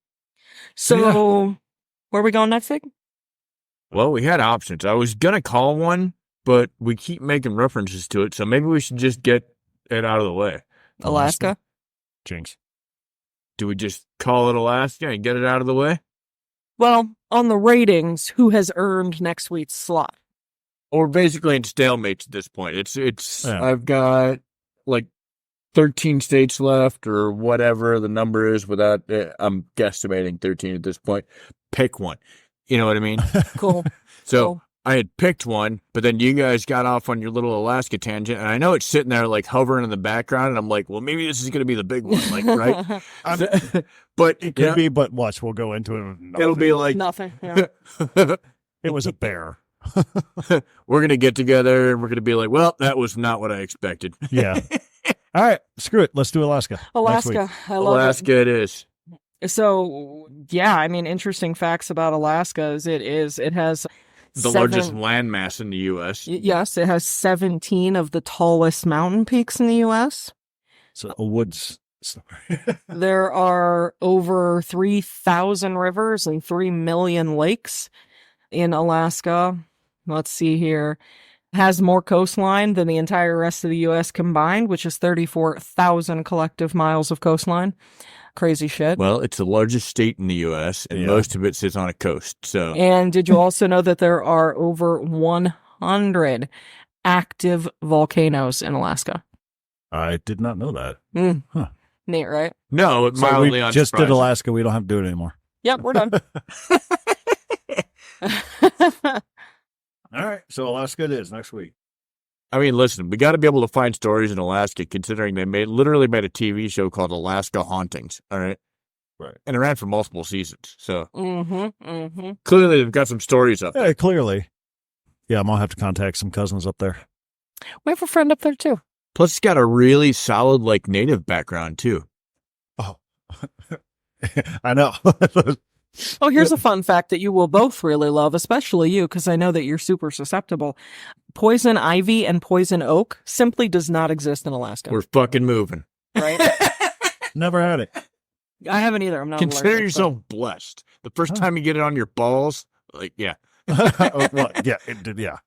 So where are we going next week? Well, we had options. I was going to call one, but we keep making references to it. So maybe we should just get it out of the way. Alaska? Jinx. Do we just call it Alaska and get it out of the way? Well, on the ratings, who has earned next week's slot? Or basically in stalemates at this point. It's I've got like 13 states left or whatever the number is without, I'm guesstimating 13 at this point. Pick one. You know what I mean? Cool. So cool. I had picked one, but then you guys got off on your little Alaska tangent, and I know it's sitting there like hovering in the background, and I'm like, well, maybe this is going to be the big one, like, right? But it could be, but watch, we'll go into it. It'll be like nothing. Yeah. It was a bear. We're going to get together, and we're going to be like, well, that was not what I expected. Yeah. All right, screw it. Let's do Alaska. Alaska. I love Alaska it is. So, yeah, I mean, interesting facts about Alaska is it has the largest landmass in the U.S. Yes, it has 17 of the tallest mountain peaks in the U.S. So a woods. There are over 3,000 rivers and 3 million lakes in Alaska. Let's see here. It has more coastline than the entire rest of the U.S. combined, which is 34,000 collective miles of coastline. Crazy shit. Well, it's the largest state in the U.S., and most of it sits on a coast. So, and did you also know that there are over 100 active volcanoes in Alaska? I did not know that. Huh. Neat, right? No, so we just did Alaska. We don't have to do it anymore. Yep, we're done. All right. So Alaska it is next week. I mean, listen, we got to be able to find stories in Alaska, considering they literally made a TV show called Alaska Hauntings. All right. Right. And it ran for multiple seasons. So Mm-hmm. clearly they've got some stories up there. Yeah, clearly. Yeah, I'm going to have to contact some cousins up there. We have a friend up there too. Plus, it's got a really solid, like, native background, too. Oh, I know. Oh, here's a fun fact that you will both really love, especially you, because I know that you're super susceptible. Poison ivy and poison oak simply does not exist in Alaska. We're fucking moving. Right? Never had it. I haven't either. I'm not Consider allergic, yourself blessed. The first time you get it on your balls, like, yeah. Well, yeah, it did. Yeah.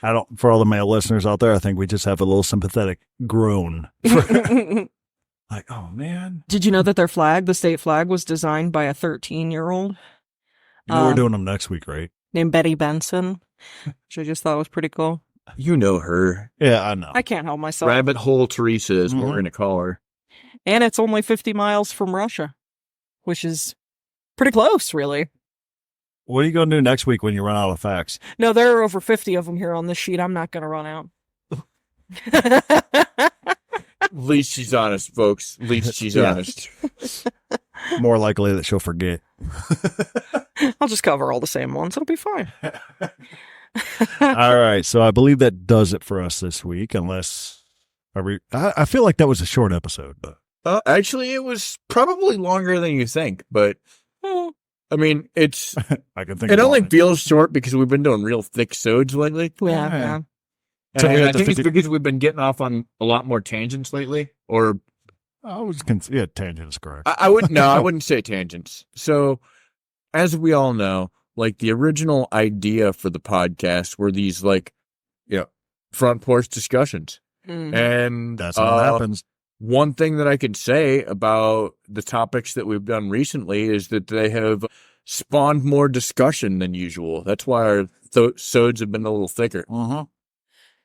I don't. For all the male listeners out there, I think we just have a little sympathetic groan. Like, oh man. Did you know that their flag, the state flag, was designed by a 13-year-old? You know we're doing them next week, right? Named Betty Benson, which I just thought was pretty cool. You know her. Yeah, I know. I can't help myself. Rabbit Hole Teresa is what we're going to call her. And it's only 50 miles from Russia, which is pretty close, really. What are you going to do next week when you run out of facts? No, there are over 50 of them here on this sheet. I'm not going to run out. At least she's honest, folks. At least she's honest. More likely that she'll forget. I'll just cover all the same ones. It'll be fine. All right. So I believe that does it for us this week, unless I feel like that was a short episode, but actually, it was probably longer than you think, but I mean, it's I can think it only it. feels short because we've been doing real thick sods lately. Yeah. So And we I had to think it's figure- because we've been getting off on a lot more tangents lately. Or I was tangent is correct. I wouldn't. No, I wouldn't say tangents. So, as we all know, like the original idea for the podcast were these front porch discussions, and That's how it happens. One thing that I could say about the topics that we've done recently is that they have spawned more discussion than usual. That's why our sods have been a little thicker.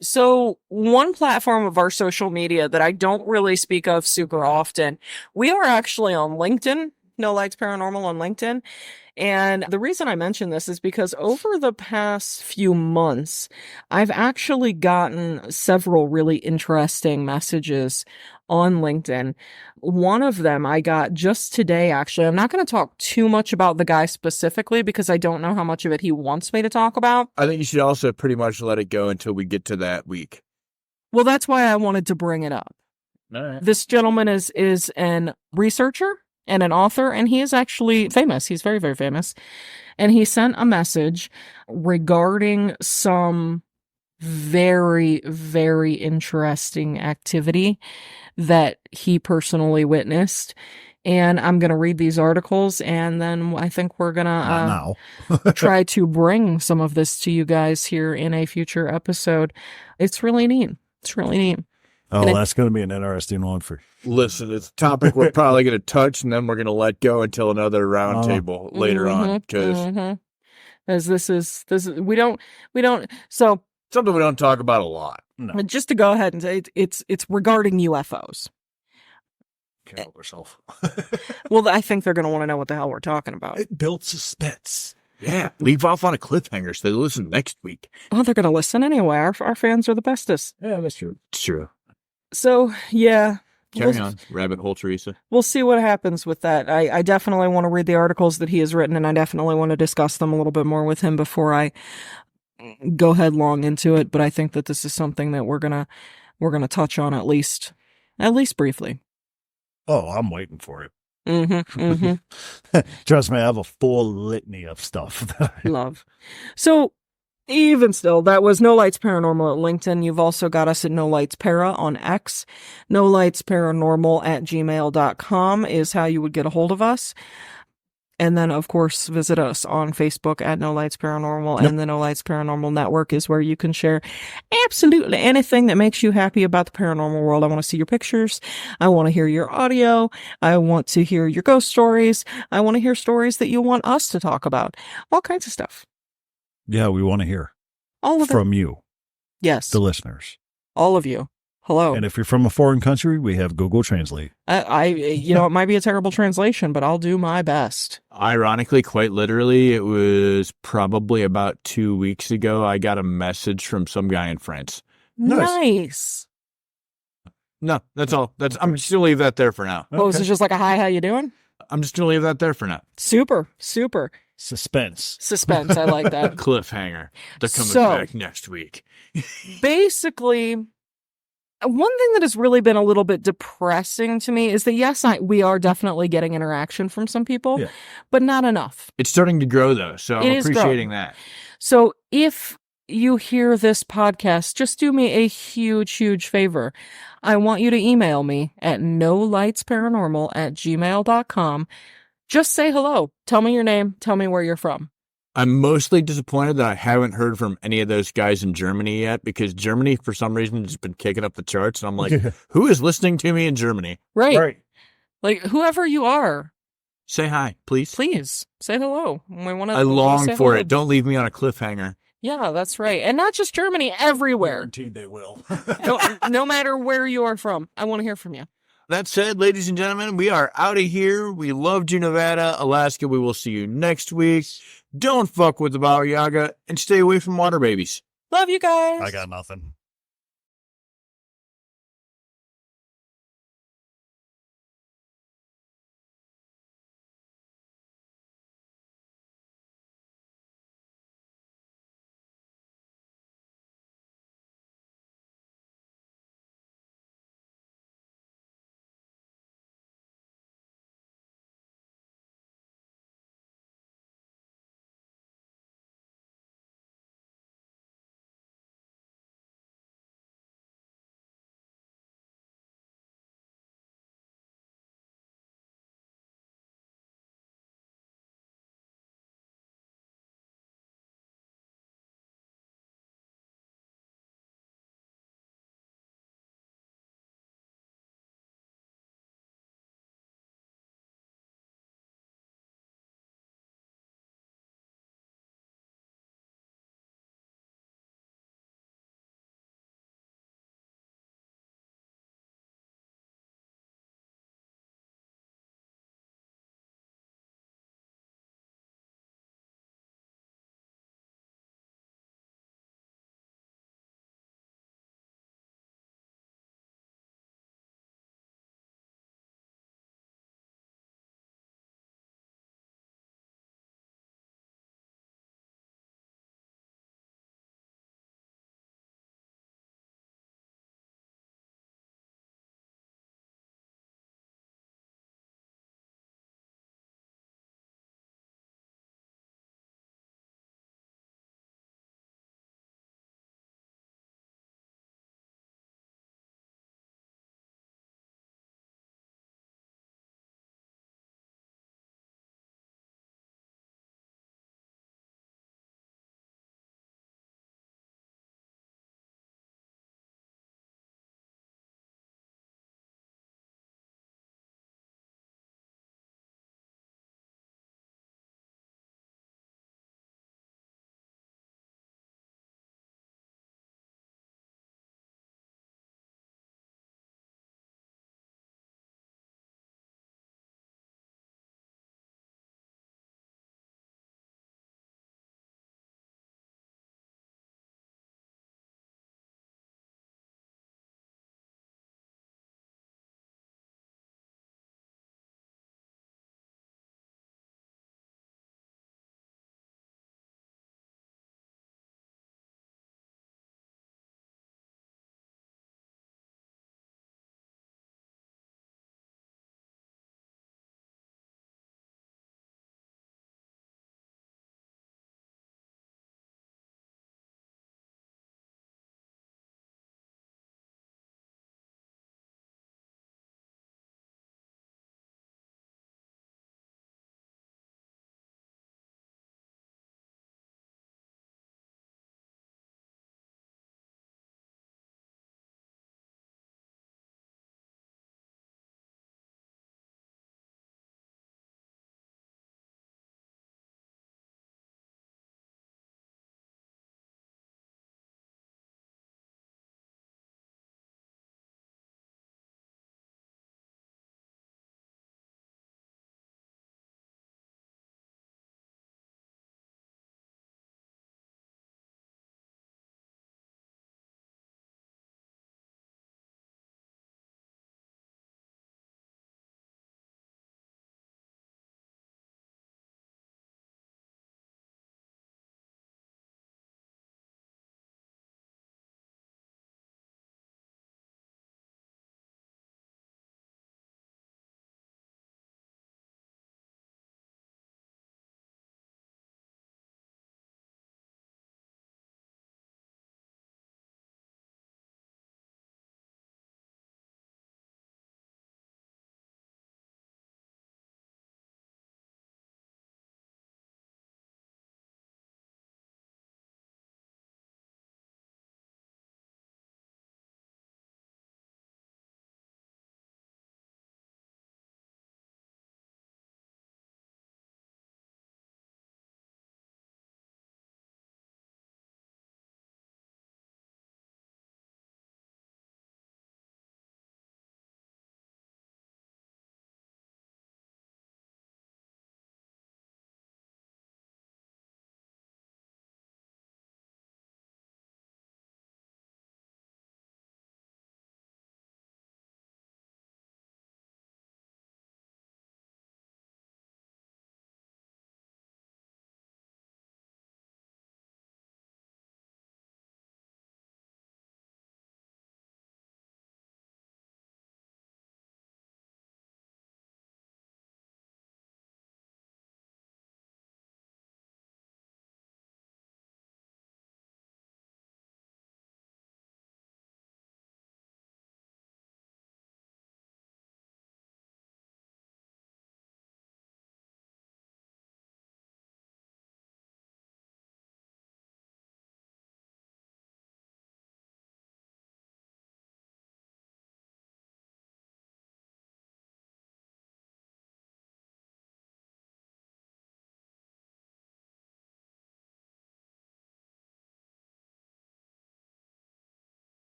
So one platform of our social media that I don't really speak of super often, we are actually on LinkedIn, No Lights Paranormal on LinkedIn. And the reason I mention this is because over the past few months, I've actually gotten several really interesting messages on LinkedIn. One of them I got just today, actually. I'm not going to talk too much about the guy specifically because I don't know how much of it he wants me to talk about. I think you should also pretty much let it go until we get to that week. Well, that's why I wanted to bring it up. All right. This gentleman is an researcher and an author, and he is actually famous. He's very, very famous. And he sent a message regarding some very, very interesting activity that he personally witnessed. And I'm going to read these articles, and then I think we're going to try to bring some of this to you guys here in a future episode. It's really neat. It's really neat. Oh, that's going to be an interesting one for. Listen, it's a topic we're probably going to touch, and then we're going to let go until another roundtable later on, because as this is we don't so something we don't talk about a lot. No. just to go ahead and say it's regarding UFOs. Can't help herself. Well, I think they're going to want to know what the hell we're talking about. It built suspense. Yeah, leave off on a cliffhanger so they listen next week. Oh, they're going to listen anyway. Our fans are the bestest. Yeah, that's true. It's true. So yeah. Carry on, Rabbit Hole Teresa. We'll see what happens with that. I definitely want to read the articles that he has written, and I definitely want to discuss them a little bit more with him before I go headlong into it. But I think that this is something that we're gonna touch on at least briefly. Oh, I'm waiting for it. Mm-hmm. Trust me, I have a full litany of stuff. Love. So even still, that was No Lights Paranormal at LinkedIn. You've also got us at No Lights Para on X. No Lights Paranormal at gmail.com is how you would get a hold of us. And then, of course, visit us on Facebook at No Lights Paranormal. Yep. And the No Lights Paranormal Network is where you can share absolutely anything that makes you happy about the paranormal world. I want to see your pictures. I want to hear your audio. I want to hear your ghost stories. I want to hear stories that you want us to talk about. All kinds of stuff. Yeah, we want to hear All of it. from you, Yes. the listeners. All of you. Hello. And if you're from a foreign country, we have Google Translate. It might be a terrible translation, but I'll do my best. Ironically, quite literally, it was probably about 2 weeks ago, I got a message from some guy in France. Nice. No, that's all. I'm just going to leave that there for now. Oh, is it just like a hi, how you doing? I'm just going to leave that there for now. Super. Suspense. I like that. Cliffhanger. They're coming back next week. Basically, one thing that has really been a little bit depressing to me is that, yes, we are definitely getting interaction from some people, but not enough. It's starting to grow, though, so I'm appreciating that. So if you hear this podcast, just do me a huge favor. I want you to email me at nolightsparanormal@gmail.com. Just say hello. Tell me your name. Tell me where you're from. I'm mostly disappointed that I haven't heard from any of those guys in Germany yet, because Germany, for some reason, has been kicking up the charts. And I'm like, who is listening to me in Germany? Right. Like, whoever you are. Say hi, please. Please. Say hello. I long for it. Don't leave me on a cliffhanger. Yeah, that's right. And not just Germany, everywhere. Guaranteed they will. no matter where you are from. I want to hear from you. That said, ladies and gentlemen, we are out of here. We loved you, Nevada, Alaska. We will see you next week. Don't fuck with the Baba Yaga and stay away from water babies. Love you guys. I got nothing.